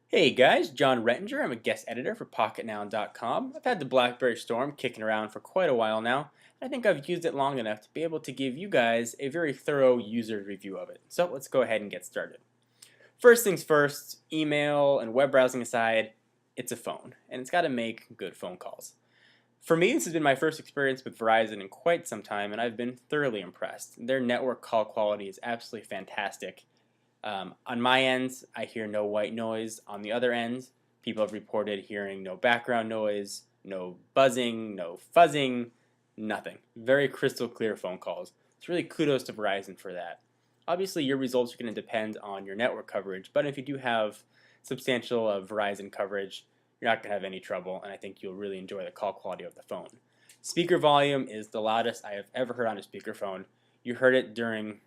Hey guys, John Rettinger. I'm a guest editor for Pocketnow.com. I've had the Blackberry Storm kicking around for quite a while now. I think I've used it long enough to be able to give you guys a very thorough user review of it. So let's go ahead and get started. First things first, email and web browsing aside, it's a phone, and it's got to make good phone calls. For me, this has been my first experience with Verizon in quite some time, and I've been thoroughly impressed. Their network call quality is absolutely fantastic. On my end, I hear no white noise. On the other end, people have reported hearing no background noise, no buzzing, no fuzzing, nothing. Very crystal clear phone calls. It's really kudos to Verizon for that. Obviously, your results are going to depend on your network coverage, but if you do have substantial Verizon coverage, you're not going to have any trouble, and I think you'll really enjoy the call quality of the phone. Speaker volume is the loudest I have ever heard on a speakerphone. You heard it during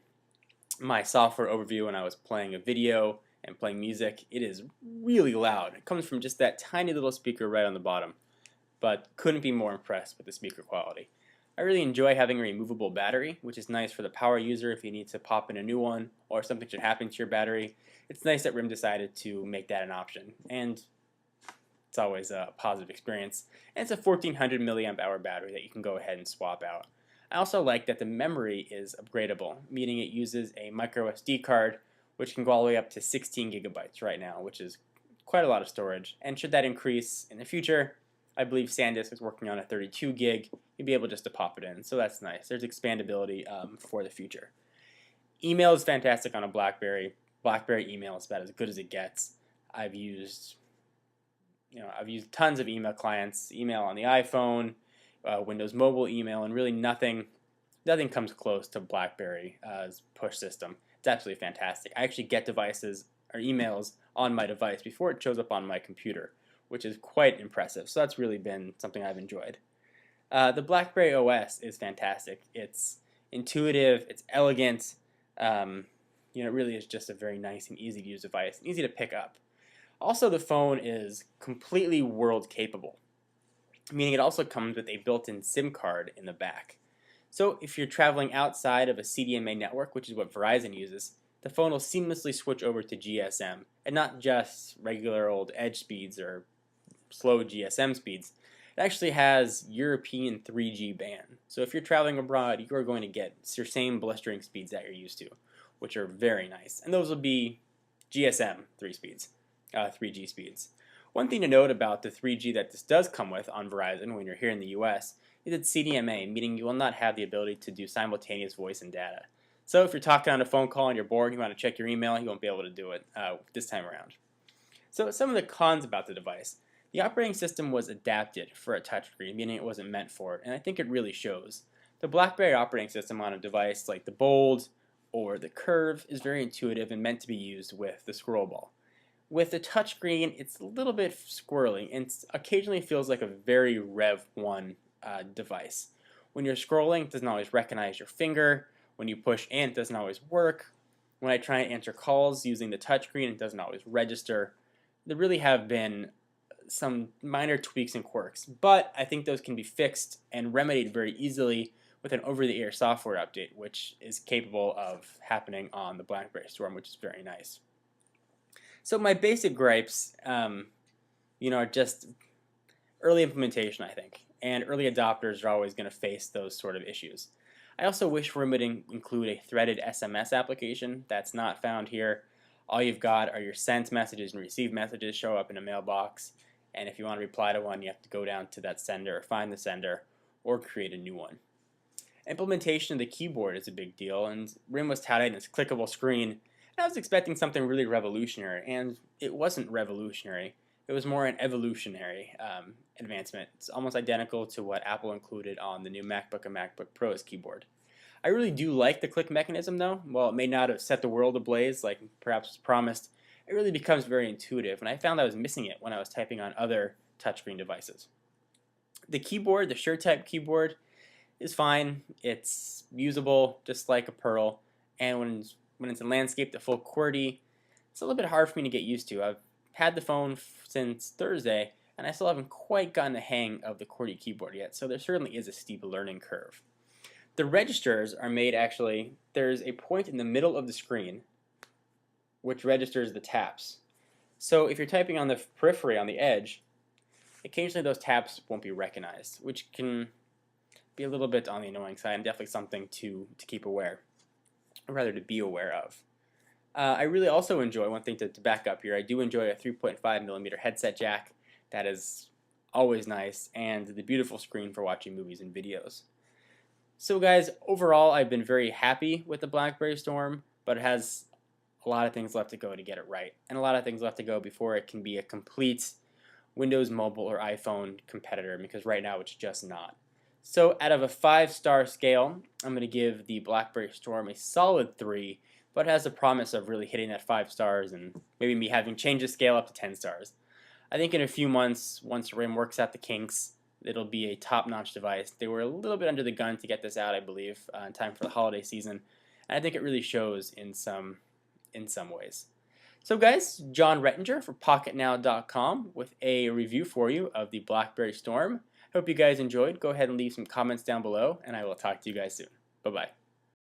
my software overview when I was playing a video and playing music. It is really loud. It comes from just that tiny little speaker right on the bottom, but couldn't be more impressed with the speaker quality. I really enjoy having a removable battery, which is nice for the power user if you need to pop in a new one or something should happen to your battery. It's nice that RIM decided to make that an option, and it's always a positive experience. And it's a 1400 milliamp hour battery that you can go ahead and swap out. I also like that the memory is upgradable, meaning it uses a micro SD card, which can go all the way up to 16 gigabytes right now, which is quite a lot of storage. And should that increase in the future, I believe SanDisk is working on a 32 gig. You'd be able just to pop it in, so that's nice. There's expandability for the future. Email is fantastic on a BlackBerry. BlackBerry email is about as good as it gets. I've used tons of email clients, email on the iPhone, Windows Mobile email, and really nothing comes close to BlackBerry's push system. It's absolutely fantastic. I actually get devices or emails on my device before it shows up on my computer, which is quite impressive. So that's really been something I've enjoyed. The BlackBerry OS is fantastic. It's intuitive, it's elegant. It really is just a very nice and easy to use device, and easy to pick up. Also, the phone is completely world capable, meaning it also comes with a built-in SIM card in the back. So if you're traveling outside of a CDMA network, which is what Verizon uses, the phone will seamlessly switch over to GSM, and not just regular old edge speeds or slow GSM speeds. It actually has European 3G band. So if you're traveling abroad, you are going to get your same blistering speeds that you're used to, which are very nice. And those will be GSM 3G speeds. One thing to note about the 3G that this does come with on Verizon when you're here in the US is it's CDMA, meaning you will not have the ability to do simultaneous voice and data. So if you're talking on a phone call and you're bored and you want to check your email, you won't be able to do it this time around. So some of the cons about the device. The operating system was adapted for a touchscreen, meaning it wasn't meant for it, and I think it really shows. The BlackBerry operating system on a device like the Bold or the Curve is very intuitive and meant to be used with the scroll ball. With the touchscreen, it's a little bit squirrely and occasionally feels like a very Rev 1 device. When you're scrolling, it doesn't always recognize your finger. When you push in, it doesn't always work. When I try and answer calls using the touchscreen, it doesn't always register. There really have been some minor tweaks and quirks, but I think those can be fixed and remedied very easily with an over-the-air software update, which is capable of happening on the BlackBerry Storm, which is very nice. So my basic gripes, are just early implementation, I think, and early adopters are always going to face those sort of issues. I also wish RIM would include a threaded SMS application. That's not found here. All you've got are your sent messages and received messages show up in a mailbox, and if you want to reply to one, you have to go down to that sender or find the sender or create a new one. Implementation of the keyboard is a big deal, and RIM was touted in its clickable screen. I was expecting something really revolutionary, and it wasn't revolutionary. It was more an evolutionary advancement. It's almost identical to what Apple included on the new MacBook and MacBook Pro's keyboard. I really do like the click mechanism, though. While it may not have set the world ablaze like perhaps was promised, it really becomes very intuitive, and I found I was missing it when I was typing on other touchscreen devices. The keyboard, the SureType keyboard, is fine. It's usable, just like a Pearl, and when it's in landscape, the full QWERTY, it's a little bit hard for me to get used to. I've had the phone since Thursday, and I still haven't quite gotten the hang of the QWERTY keyboard yet, so there certainly is a steep learning curve. The registers are made actually, there's a point in the middle of the screen which registers the taps. So if you're typing on the periphery on the edge, occasionally those taps won't be recognized, which can be a little bit on the annoying side and definitely something to keep aware, or rather to be aware of. I really also enjoy, one thing to back up here, I do enjoy a 3.5mm headset jack. That is always nice, and the beautiful screen for watching movies and videos. So guys, overall I've been very happy with the Blackberry Storm, but it has a lot of things left to go to get it right, and a lot of things left to go before it can be a complete Windows Mobile or iPhone competitor, because right now it's just not. So out of a 5-star scale, I'm going to give the Blackberry Storm a solid 3, but it has the promise of really hitting that 5 stars and maybe me having changed the scale up to 10 stars. I think in a few months, once RIM works out the kinks, it'll be a top-notch device. They were a little bit under the gun to get this out, I believe, in time for the holiday season, and I think it really shows in some ways. So guys, John Rettinger for Pocketnow.com with a review for you of the Blackberry Storm. Hope you guys enjoyed. Go ahead and leave some comments down below, and I will talk to you guys soon. Bye-bye.